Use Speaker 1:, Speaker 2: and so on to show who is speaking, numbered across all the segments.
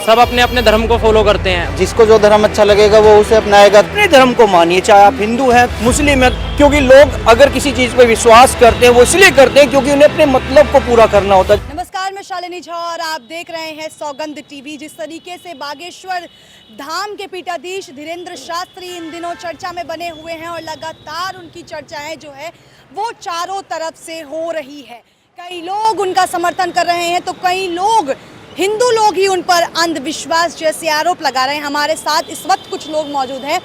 Speaker 1: सब अपने अपने धर्म को फॉलो करते हैं।
Speaker 2: जिसको जो धर्म अच्छा लगेगा वो उसे अपनाएगा। अपने धर्म को मानिए, चाहे आप हिंदू हैं, मुस्लिम हैं, क्योंकि लोग अगर किसी चीज़ पे विश्वास करते हैं वो इसलिए करते हैं क्योंकि उन्हें अपने मतलब को पूरा करना होता है।
Speaker 3: नमस्कार, मैं शालिनी झा और आप देख रहे हैं सौगंध टीवी। जिस तरीके से बागेश्वर धाम के पीठाधीश धीरेन्द्र शास्त्री इन दिनों चर्चा में बने हुए हैं और लगातार उनकी चर्चाएं जो है वो चारों तरफ से हो रही है। कई लोग उनका समर्थन कर रहे हैं तो कई लोग, हिंदू लोग ही उन पर अंधविश्वास जैसे आरोप लगा रहे हैं। हमारे साथ इस वक्त कुछ लोग मौजूद हैं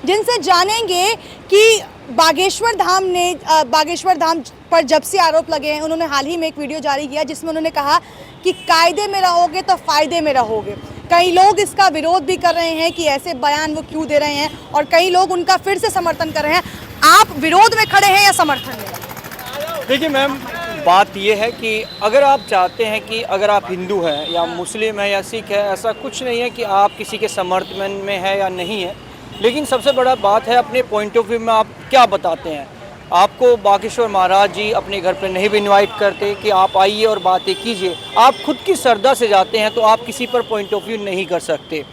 Speaker 3: जिनसे जानेंगे कि बागेश्वर धाम पर जब से आरोप लगे हैं, उन्होंने हाल ही में एक वीडियो जारी किया जिसमें उन्होंने कहा कि कायदे में रहोगे तो फायदे में रहोगे। कई लोग इसका विरोध भी कर रहे हैं कि ऐसे बयान वो क्यों दे रहे हैं, और कई लोग उनका फिर से समर्थन कर रहे हैं। आप विरोध में खड़े हैं या समर्थन में?
Speaker 2: देखिए मैम, बात यह है कि अगर आप चाहते हैं कि अगर आप हिंदू हैं या मुस्लिम है या सिख है, ऐसा कुछ नहीं है कि आप किसी के समर्थन में है या नहीं है, लेकिन सबसे बड़ा बात है अपने पॉइंट ऑफ व्यू में आप क्या बताते हैं। आपको बागेश्वर महाराज जी अपने घर पे नहीं भी इनवाइट करते कि आप आइए और बातें कीजिए। आप खुद की श्रद्धा से जाते हैं तो आप किसी पर पॉइंट ऑफ व्यू नहीं कर सकते।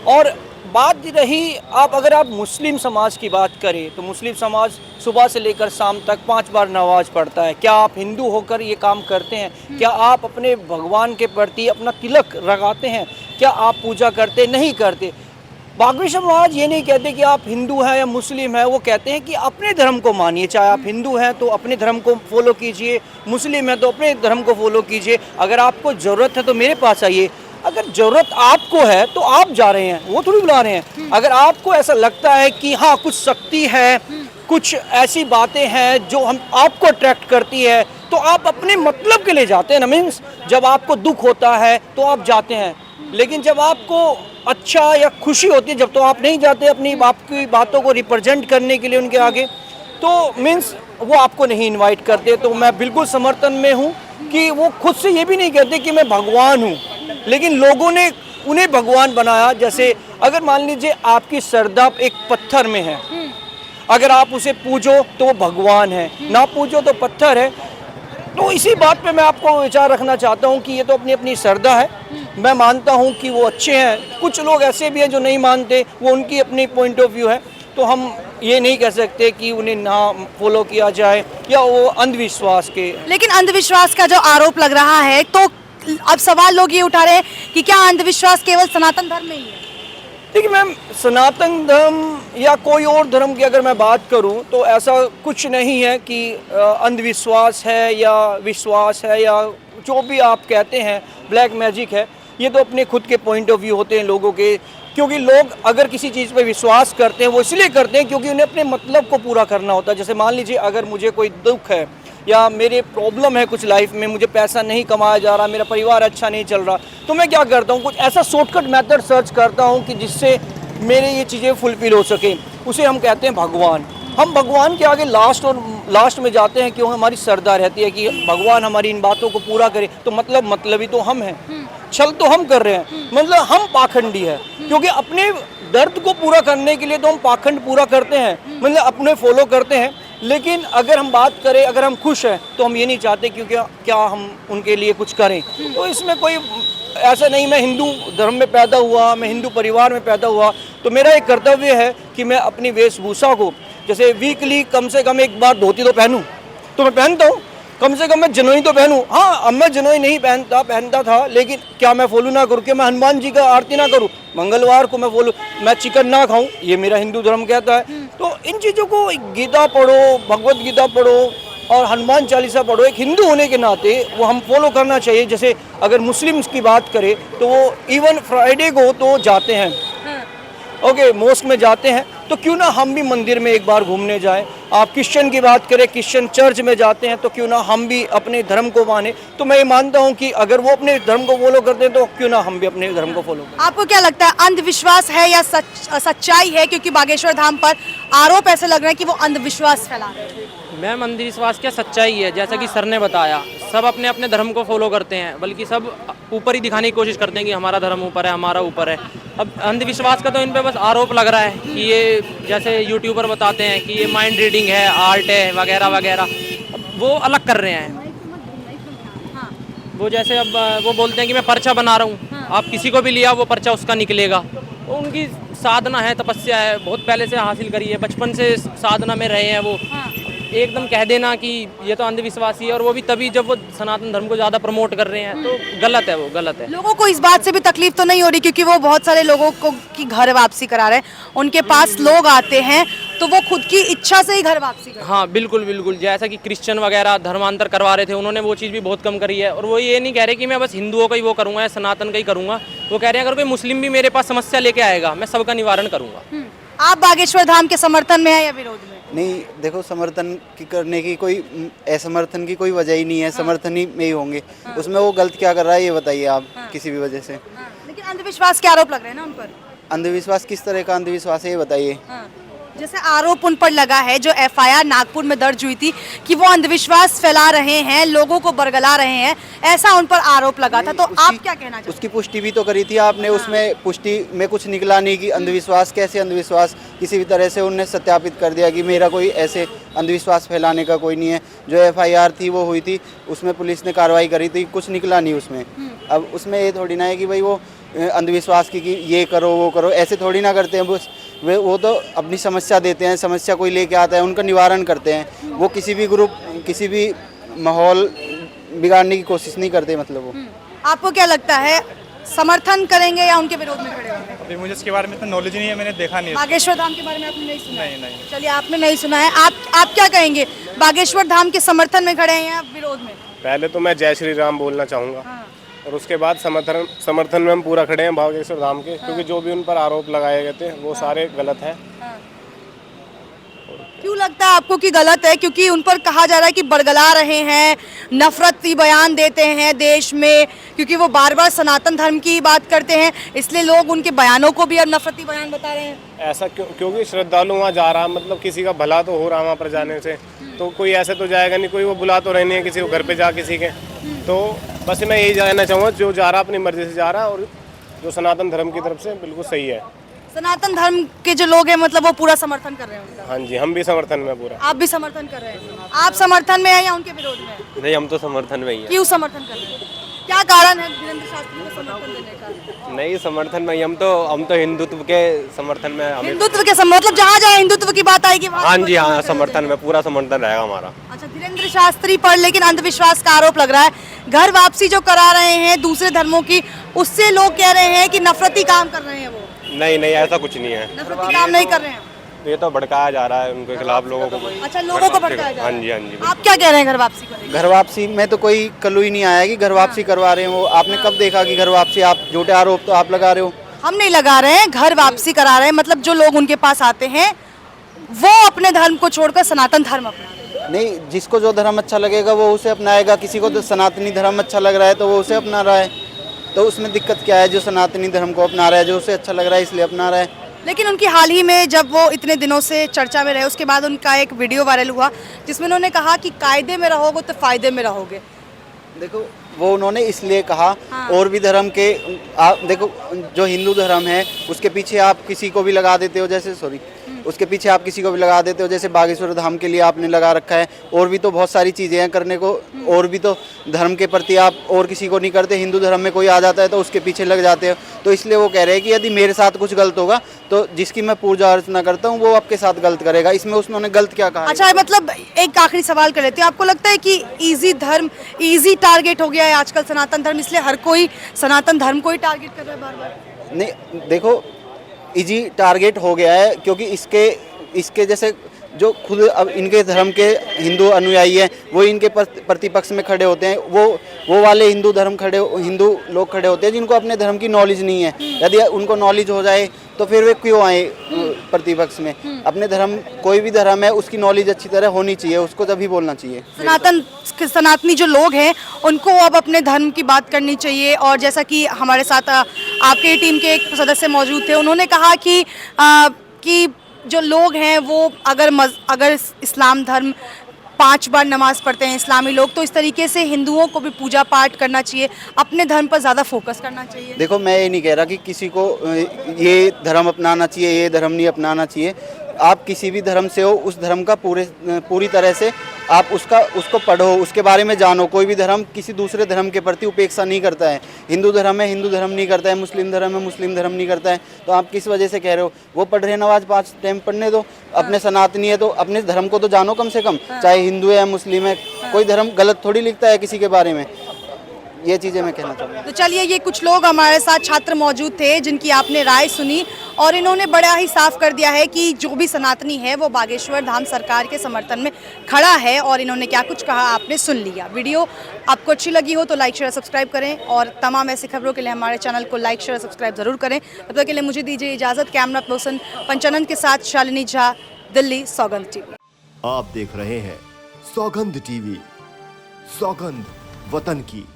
Speaker 2: और बात रही अगर आप मुस्लिम समाज की बात करें तो मुस्लिम समाज सुबह से लेकर शाम तक 5 बार नमाज पढ़ता है। क्या आप हिंदू होकर ये काम करते हैं? क्या आप अपने भगवान के प्रति अपना तिलक लगाते हैं? क्या आप पूजा करते? नहीं करते। बागेश्वर महाराज ये नहीं कहते कि आप हिंदू हैं या मुस्लिम हैं, वो कहते हैं कि अपने धर्म को मानिए। चाहे आप हिंदू हैं तो अपने धर्म को फॉलो कीजिए, मुस्लिम हैं तो अपने धर्म को फॉलो कीजिए। अगर आपको ज़रूरत है तो मेरे पास आइए। अगर ज़रूरत आपको है तो आप जा रहे हैं, वो थोड़ी बुला रहे हैं। अगर आपको ऐसा लगता है कि हाँ कुछ शक्ति है, कुछ ऐसी बातें हैं जो हम आपको अट्रैक्ट करती है, तो आप अपने मतलब के लिए जाते हैं ना। मीन्स जब आपको दुख होता है तो आप जाते हैं, लेकिन जब आपको अच्छा या खुशी होती है जब तो आप नहीं जाते अपनी आपकी बातों को रिप्रेजेंट करने के लिए उनके आगे। तो मीन्स वो आपको नहीं इनवाइट करते। तो मैं बिल्कुल समर्थन में हूँ कि वो खुद से ये भी नहीं कहते कि मैं भगवान हूँ, लेकिन लोगों ने उन्हें भगवान बनाया। जैसे अगर मान लीजिए आपकी श्रद्धा एक पत्थर में है, अगर आप उसे पूजो तो वो भगवान है, ना पूजो तो पत्थर है। तो इसी बात पे मैं आपको विचार रखना चाहता हूँ कि ये तो अपनी अपनी श्रद्धा है। मैं मानता हूँ कि वो अच्छे हैं, कुछ लोग ऐसे भी हैं जो नहीं मानते, वो उनकी अपनी पॉइंट ऑफ व्यू है। तो हम ये नहीं कह सकते कि उन्हें ना फॉलो किया जाए या वो अंधविश्वास के।
Speaker 3: लेकिन अंधविश्वास का जो आरोप लग रहा है, तो अब सवाल लोग ये उठा रहे हैं कि क्या अंधविश्वास केवल सनातन धर्म में ही है?
Speaker 2: देखिए मैम, सनातन धर्म या कोई और धर्म की अगर मैं बात करूं तो ऐसा कुछ नहीं है कि अंधविश्वास है या विश्वास है या जो भी आप कहते हैं ब्लैक मैजिक है। ये तो अपने खुद के पॉइंट ऑफ व्यू होते हैं लोगों के, क्योंकि लोग अगर किसी चीज़ पे विश्वास करते हैं वो इसलिए करते हैं क्योंकि उन्हें अपने मतलब को पूरा करना होता है। जैसे मान लीजिए अगर मुझे कोई दुख है या मेरे प्रॉब्लम है कुछ लाइफ में, मुझे पैसा नहीं कमाया जा रहा, मेरा परिवार अच्छा नहीं चल रहा, तो मैं क्या करता हूँ, कुछ ऐसा शॉर्टकट मेथड सर्च करता हूँ कि जिससे मेरे ये चीज़ें फुलफिल हो सके। उसे हम कहते हैं भगवान। हम भगवान के आगे लास्ट में जाते हैं क्यों? हमारी श्रद्धा रहती है कि भगवान हमारी इन बातों को पूरा करे। तो मतलब ही तो हम हैं, छल तो हम कर रहे हैं, मतलब हम पाखंडी है। क्योंकि अपने दर्द को पूरा करने के लिए तो हम पाखंड पूरा करते हैं, मतलब अपने फॉलो करते हैं। लेकिन अगर हम बात करें, अगर हम खुश हैं तो हम ये नहीं चाहते क्योंकि क्या हम उनके लिए कुछ करें। तो इसमें कोई ऐसा नहीं, मैं हिंदू धर्म में पैदा हुआ, मैं हिंदू परिवार में पैदा हुआ, तो मेरा एक कर्तव्य है कि मैं अपनी वेशभूषा को, जैसे वीकली कम से कम एक बार धोती तो पहनूं, तो मैं पहनता हूँ। कम से कम मैं जनोई तो पहनूं। हाँ, अब मैं जनोई नहीं पहनता था, लेकिन क्या मैं फॉलो ना करूँ? कि मैं हनुमान जी का आरती ना करूँ? मंगलवार को मैं फॉलो, मैं चिकन ना खाऊं, ये मेरा हिंदू धर्म कहता है। तो इन चीज़ों को, गीता पढ़ो, भगवत गीता पढ़ो और हनुमान चालीसा पढ़ो, एक हिंदू होने के नाते वो हम फॉलो करना चाहिए। जैसे अगर मुस्लिम्स की बात करें तो वो इवन फ्राइडे को तो जाते हैं, ओके, मोस्क में जाते हैं, तो क्यों ना हम भी मंदिर में एक बार घूमने जाएं। आप क्रिश्चियन की बात करें, क्रिश्चियन चर्च में जाते हैं, तो क्यों ना हम भी अपने धर्म को माने। तो मैं ये मानता हूँ कि अगर वो अपने धर्म को फॉलो करते हैं तो क्यों ना हम भी अपने धर्म को फॉलो करें।
Speaker 3: आपको क्या लगता है, अंधविश्वास है या सच्चाई है? क्योंकि बागेश्वर धाम पर आरोप ऐसे लग रहे हैं कि वो अंधविश्वास फैला रहे हैं।
Speaker 1: मैम, अंधविश्वास क्या, सच्चाई है। जैसा कि सर ने बताया, सब अपने अपने धर्म को फॉलो करते हैं, बल्कि सब ऊपर ही दिखाने की कोशिश करते हैं कि हमारा धर्म ऊपर है, हमारा ऊपर है। अब अंधविश्वास का तो इन पे बस आरोप लग रहा है कि ये, जैसे यूट्यूबर बताते हैं कि ये माइंड रीडिंग है, आर्ट है, वगैरह वगैरह। अब वो अलग कर रहे हैं। वो जैसे अब वो बोलते हैं कि मैं पर्चा बना रहा हूँ, आप किसी को भी लिया वो पर्चा उसका निकलेगा। तो उनकी साधना है, तपस्या है, बहुत पहले से हासिल करी है, बचपन से साधना में रहे हैं वो। एकदम कह देना कि ये तो अंधविश्वासी है, और वो भी तभी जब वो सनातन धर्म को ज़्यादा प्रमोट कर रहे हैं, तो गलत है, वो गलत है।
Speaker 3: लोगों को इस बात से भी तकलीफ तो नहीं हो रही क्योंकि वो बहुत सारे लोगों को की घर वापसी करा रहे हैं, उनके पास लोग आते हैं तो वो खुद की इच्छा से ही घर वापसी कर।
Speaker 1: हाँ बिल्कुल बिल्कुल, जैसा कि क्रिश्चियन वगैरह धर्मांतर करवा रहे थे, उन्होंने वो चीज़ भी बहुत कम करी है। और वो ये नहीं कह रहे कि मैं बस हिंदुओं का ही वो करूँगा या सनातन का ही करूँगा, वो कह रहे हैं अगर कोई मुस्लिम भी मेरे पास समस्या लेके आएगा मैं सबका निवारण करूँगा।
Speaker 3: आप बागेश्वर धाम के समर्थन में है या विरोध में?
Speaker 4: नहीं, देखो समर्थन की करने की कोई असमर्थन की कोई वजह ही नहीं है, समर्थन ही में ही होंगे। उसमें वो गलत क्या कर रहा है ये बताइए आप, किसी भी वजह से।
Speaker 3: लेकिन अंधविश्वास के आरोप लग रहे हैं ना उन पर।
Speaker 4: अंधविश्वास किस तरह का अंधविश्वास है ये बताइए।
Speaker 3: जैसे आरोप उन पर लगा है, जो एफआईआर नागपुर में दर्ज हुई थी कि वो अंधविश्वास फैला रहे हैं, लोगों को बरगला रहे हैं, ऐसा उन पर आरोप लगा था। तो आप क्या कहना चाहते हैं?
Speaker 4: उसकी पुष्टि भी तो करी थी आपने, उसमें पुष्टि में कुछ निकला नहीं कि अंधविश्वास कैसे अंधविश्वास, किसी भी तरह से उनने सत्यापित कर दिया कि मेरा कोई ऐसे अंधविश्वास फैलाने का कोई नहीं है। जो एफआईआर थी वो हुई थी, उसमें पुलिस ने कार्रवाई करी थी, कुछ निकला नहीं उसमें। अब उसमें ये थोड़ी ना है कि भाई वो अंधविश्वास की कि ये करो वो करो, ऐसे थोड़ी ना करते हैं। बस वो तो अपनी समस्या देते हैं, समस्या कोई लेके आता है उनका निवारण करते हैं। वो किसी भी ग्रुप, किसी भी माहौल बिगाड़ने की कोशिश नहीं करते। मतलब वो
Speaker 3: आपको क्या लगता है, समर्थन करेंगे या उनके विरोध में खड़े होंगे?
Speaker 5: अभी मुझे इसके बारे में इतना नॉलेज नहीं है, मैंने देखा नहीं है।
Speaker 3: बागेश्वर धाम के बारे में आपने नहीं सुना?
Speaker 5: नहीं।
Speaker 3: चलिए, आपने नहीं सुना है। आप क्या कहेंगे, बागेश्वर धाम के समर्थन में खड़े हैं या विरोध में?
Speaker 6: पहले तो मैं जय श्री राम बोलना चाहूँगा, और उसके बाद समर्थन में हम पूरा खड़े हैं बागेश्वर धाम के, क्योंकि जो भी उन पर आरोप लगाए गए थे वो सारे गलत हैं।
Speaker 3: क्यों लगता है आपको कि गलत है? क्योंकि उन पर कहा जा रहा है कि बरगला रहे हैं, नफरती बयान देते हैं देश में, क्योंकि वो बार बार सनातन धर्म की बात करते हैं, इसलिए लोग उनके बयानों को भी अब नफरती बयान बता रहे हैं।
Speaker 6: ऐसा क्योंकि श्रद्धालु वहाँ जा रहा, मतलब किसी का भला तो हो रहा वहाँ पर जाने से, तो कोई ऐसे तो जाएगा नहीं, कोई वो बुला तो रहे नहीं है किसी को घर पे जा किसी के। तो बस मैं यही जानना चाहूँगा, जो जा रहा अपनी मर्जी से जा रहा, और जो सनातन धर्म की तरफ से बिल्कुल सही है।
Speaker 3: सनातन धर्म के जो लोग हैं, मतलब वो पूरा समर्थन कर रहे हैं उनका?
Speaker 6: हाँ जी, हम भी समर्थन में पूरा।
Speaker 3: आप भी समर्थन कर रहे हैं? आप समर्थन में हैं या उनके विरोध में?
Speaker 7: नहीं, हम तो समर्थन में ही हैं।
Speaker 3: क्यों समर्थन कर रहे हैं? क्या कारण है धीरेन्द्र शास्त्री को समर्थन देने का?
Speaker 7: नहीं, समर्थन में ही हम तो हिंदुत्व के समर्थन में हमें।
Speaker 3: हिंदुत्व के मतलब जहाँ जहाँ हिंदुत्व की बात आएगी वहाँ
Speaker 7: हाँ जी, हाँ, समर्थन में पूरा समर्थन रहेगा हमारा।
Speaker 3: अच्छा, धीरेन्द्र शास्त्री पर लेकिन अंधविश्वास का आरोप लग रहा है, घर वापसी जो करा रहे हैं दूसरे धर्मों की, उससे लोग कह रहे हैं कि नफरती काम कर रहे हैं वो।
Speaker 7: नहीं, ऐसा कुछ नहीं है,
Speaker 3: नफरती काम नहीं कर रहे हैं।
Speaker 7: ये तो भड़काया जा रहा है उनके खिलाफ लोगों को।
Speaker 3: अच्छा, लोगों को भड़काया जा रहा है।
Speaker 7: हाँ जी, हाँ जी।
Speaker 3: आप क्या कह रहे हैं, घर वापसी करेंगे?
Speaker 4: घर वापसी में तो कोई कलू ही नहीं आया कि घर वापसी करवा रहे हैं वो। आपने कब देखा कि घर वापसी? आप झूठे आरोप तो आप लगा रहे हो।
Speaker 3: हम नहीं लगा रहे हैं, घर वापसी करा रहे हैं, मतलब जो लोग उनके पास आते हैं वो अपने धर्म को छोड़कर सनातन धर्म अपना रहे हैं।
Speaker 4: नहीं, जिसको जो धर्म अच्छा लगेगा वो उसे अपनाएगा। किसी को तो सनातनी धर्म अच्छा लग रहा है तो वो उसे अपना रहा है, तो उसमें दिक्कत क्या है? जो सनातनी धर्म को अपना रहा है, जो उसे अच्छा लग रहा है इसलिए अपना रहा है।
Speaker 3: लेकिन उनकी हाल ही में जब वो इतने दिनों से चर्चा में रहे, उसके बाद उनका एक वीडियो वायरल हुआ जिसमें उन्होंने कहा कि कायदे में रहोगे तो फायदे में रहोगे।
Speaker 4: देखो, वो उन्होंने इसलिए कहा। और भी धर्म के देखो, जो हिंदू धर्म है उसके पीछे आप किसी को भी लगा देते हो, जैसे उसके पीछे आप किसी को भी लगा देते हो, जैसे बागेश्वर धाम के लिए आपने लगा रखा है। और भी तो बहुत सारी चीज़ें हैं करने को, और भी तो धर्म के प्रति आप और किसी को नहीं करते। हिंदू धर्म में कोई आ जाता है तो उसके पीछे लग जाते हो। तो इसलिए वो कह रहे हैं कि यदि मेरे साथ कुछ गलत होगा तो जिसकी मैं पूजा अर्चना करता हूँ वो आपके साथ गलत करेगा। इसमें उन्होंने गलत क्या कहा?
Speaker 3: अच्छा, मतलब एक आखिरी सवाल कर लेते हैं, आपको लगता है कि इजी टारगेट हो गया है आजकल सनातन धर्म, इसलिए हर कोई सनातन धर्म को ही टारगेट कर रहा है बार बार?
Speaker 4: नहीं, देखो, इजी टारगेट हो गया है क्योंकि इसके जैसे जो खुद अब इनके धर्म के हिंदू अनुयायी हैं वो इनके प्रतिपक्ष में खड़े होते हैं। वो वाले हिंदू लोग खड़े होते हैं जिनको अपने धर्म की नॉलेज नहीं है। यदि उनको नॉलेज हो जाए तो फिर वे क्यों आए प्रतिपक्ष में? अपने धर्म, कोई भी धर्म है उसकी नॉलेज अच्छी तरह होनी चाहिए, उसको तभी बोलना चाहिए।
Speaker 3: सनातनी जो लोग हैं उनको अब अपने धर्म की बात करनी चाहिए। और जैसा कि हमारे साथ आपके टीम के एक सदस्य मौजूद थे, उन्होंने कहा कि जो लोग हैं वो अगर इस्लाम धर्म 5 बार नमाज पढ़ते हैं इस्लामी लोग, तो इस तरीके से हिंदुओं को भी पूजा पाठ करना चाहिए, अपने धर्म पर ज़्यादा फोकस करना चाहिए।
Speaker 4: देखो, मैं ये नहीं कह रहा कि किसी को ये धर्म अपनाना चाहिए, ये धर्म नहीं अपनाना चाहिए। आप किसी भी धर्म से हो, उस धर्म का पूरी तरह से आप उसको पढ़ो, उसके बारे में जानो। कोई भी धर्म किसी दूसरे धर्म के प्रति उपेक्षा नहीं करता है। हिंदू धर्म है, हिंदू धर्म नहीं करता है, मुस्लिम धर्म है, मुस्लिम धर्म नहीं करता है। तो आप किस वजह से कह रहे हो? वो पढ़ रहे हैं नमाज 5 टाइम पढ़ने दो, अपने सनातनी है तो अपने धर्म को तो जानो कम से कम, चाहे हिंदू है या मुस्लिम है। कोई धर्म गलत थोड़ी लिखता है किसी के बारे में। ये चीज़ें मैं कहना चाहूँगा।
Speaker 3: तो चलिए, ये कुछ लोग हमारे साथ छात्र मौजूद थे जिनकी आपने राय सुनी और इन्होंने बड़ा ही साफ कर दिया है कि जो भी सनातनी है वो बागेश्वर धाम सरकार के समर्थन में खड़ा है। और इन्होंने क्या कुछ कहा आपने सुन लिया। वीडियो आपको अच्छी लगी हो तो लाइक शेयर सब्सक्राइब करें और तमाम ऐसी खबरों के लिए हमारे चैनल को लाइक शेयर सब्सक्राइब जरूर करें। तब तक के लिए मुझे दीजिए इजाज़त। कैमरा पर्सन पंचानंद के साथ शालिनी झा, दिल्ली, सौगंध टीवी।
Speaker 8: आप देख रहे हैं सौगंध टीवी, सौगंध वतन की।